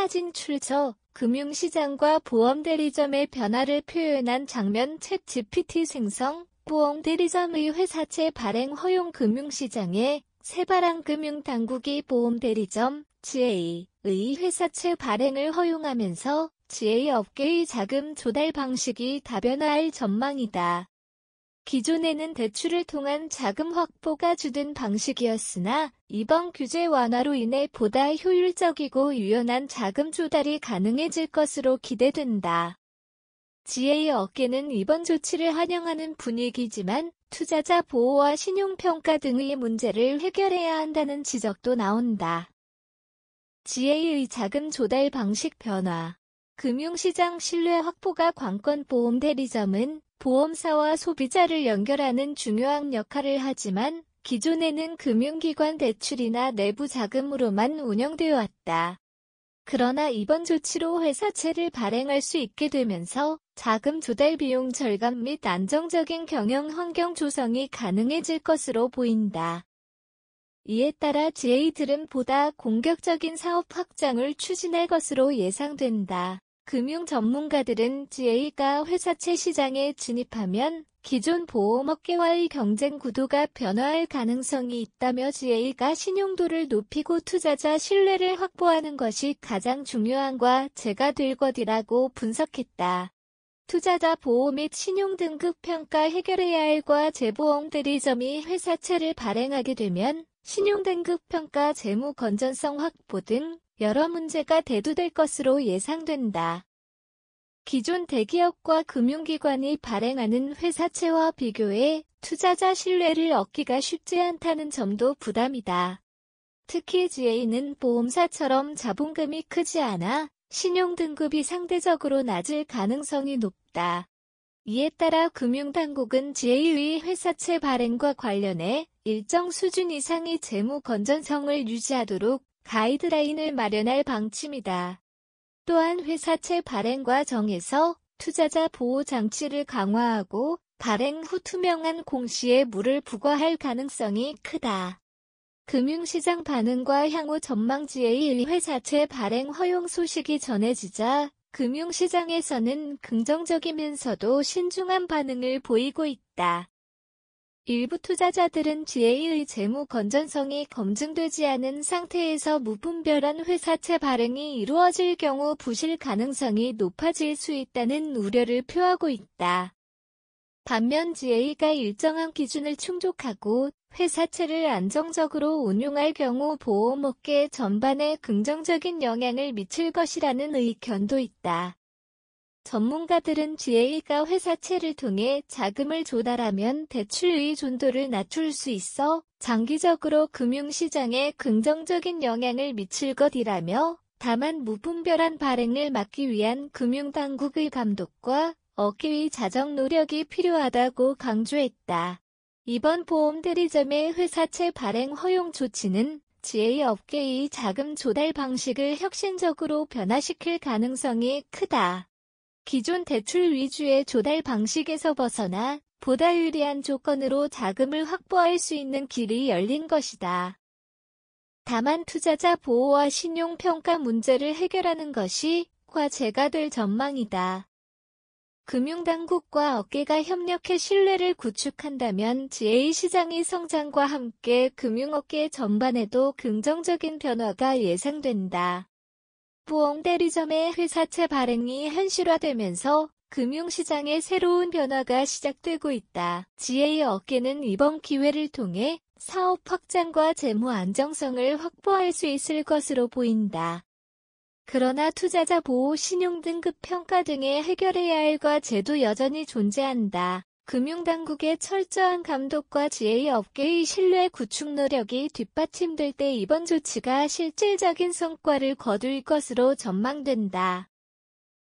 사진 출처, 금융시장과 보험대리점의 변화를 표현한 장면 챗GPT 생성, 보험대리점의 회사채 발행 허용 금융시장에 세바랑금융당국이 보험대리점, GA의 회사채 발행을 허용하면서 GA 업계의 자금 조달 방식이 다변화할 전망이다. 기존에는 대출을 통한 자금 확보가 주된 방식이었으나 이번 규제 완화로 인해 보다 효율적이고 유연한 자금 조달이 가능해질 것으로 기대된다. GA 업계는 이번 조치를 환영하는 분위기지만 투자자 보호와 신용평가 등의 문제를 해결해야 한다는 지적도 나온다. GA의 자금 조달 방식 변화. 금융시장 신뢰 확보가 관건 보험대리점은 보험사와 소비자를 연결하는 중요한 역할을 하지만 기존에는 금융기관 대출이나 내부 자금으로만 운영되어 왔다. 그러나 이번 조치로 회사채를 발행할 수 있게 되면서 자금 조달 비용 절감 및 안정적인 경영 환경 조성이 가능해질 것으로 보인다. 이에 따라 GA들은 보다 공격적인 사업 확장을 추진할 것으로 예상된다. 금융 전문가들은 GA가 회사채 시장에 진입하면 기존 보험업계와의 경쟁 구도가 변화할 가능성이 있다며 GA가 신용도를 높이고 투자자 신뢰를 확보하는 것이 가장 중요한 과제가 될 것이라고 분석했다. 투자자 보호 및 신용등급 평가 해결해야 할 과제 보험대리점이 회사채를 발행하게 되면 신용등급 평가 재무 건전성 확보 등 여러 문제가 대두될 것으로 예상된다. 기존 대기업과 금융기관이 발행하는 회사채와 비교해 투자자 신뢰를 얻기가 쉽지 않다는 점도 부담이다. 특히 GA는 보험사처럼 자본금이 크지 않아 신용등급이 상대적으로 낮을 가능성이 높다. 이에 따라 금융당국은 GA의 회사채 발행과 관련해 일정 수준 이상의 재무 건전성을 유지하도록 가이드라인을 마련할 방침이다. 또한 회사채 발행 과정에서 투자자 보호 장치를 강화하고 발행 후 투명한 공시에 물을 부과할 가능성이 크다. 금융시장 반응과 향후 전망 GA의 회사채 발행 허용 소식이 전해지자 금융시장에서는 긍정적이면서도 신중한 반응을 보이고 있다. 일부 투자자들은 GA의 재무 건전성이 검증되지 않은 상태에서 무분별한 회사채 발행이 이루어질 경우 부실 가능성이 높아질 수 있다는 우려를 표하고 있다. 반면 GA가 일정한 기준을 충족하고 회사채를 안정적으로 운용할 경우 보험업계 전반에 긍정적인 영향을 미칠 것이라는 의견도 있다. 전문가들은 GA가 회사채를 통해 자금을 조달하면 대출 의존도를 낮출 수 있어 장기적으로 금융시장에 긍정적인 영향을 미칠 것이라며 다만 무분별한 발행을 막기 위한 금융당국의 감독과 업계의 자정 노력이 필요하다고 강조했다. 이번 보험대리점의 회사채 발행 허용 조치는 GA 업계의 자금 조달 방식을 혁신적으로 변화시킬 가능성이 크다. 기존 대출 위주의 조달 방식에서 벗어나 보다 유리한 조건으로 자금을 확보할 수 있는 길이 열린 것이다. 다만 투자자 보호와 신용평가 문제를 해결하는 것이 과제가 될 전망이다. 금융당국과 업계가 협력해 신뢰를 구축한다면 GA 시장의 성장과 함께 금융업계 전반에도 긍정적인 변화가 예상된다. 보험대리점의 회사채 발행이 현실화되면서 금융시장의 새로운 변화가 시작되고 있다. GA 업계는 이번 기회를 통해 사업 확장과 재무 안정성을 확보할 수 있을 것으로 보인다. 그러나 투자자 보호, 신용등급 평가 등의 해결해야 할 과제도 여전히 존재한다. 금융당국의 철저한 감독과 GA 업계의 신뢰 구축 노력이 뒷받침될 때 이번 조치가 실질적인 성과를 거둘 것으로 전망된다.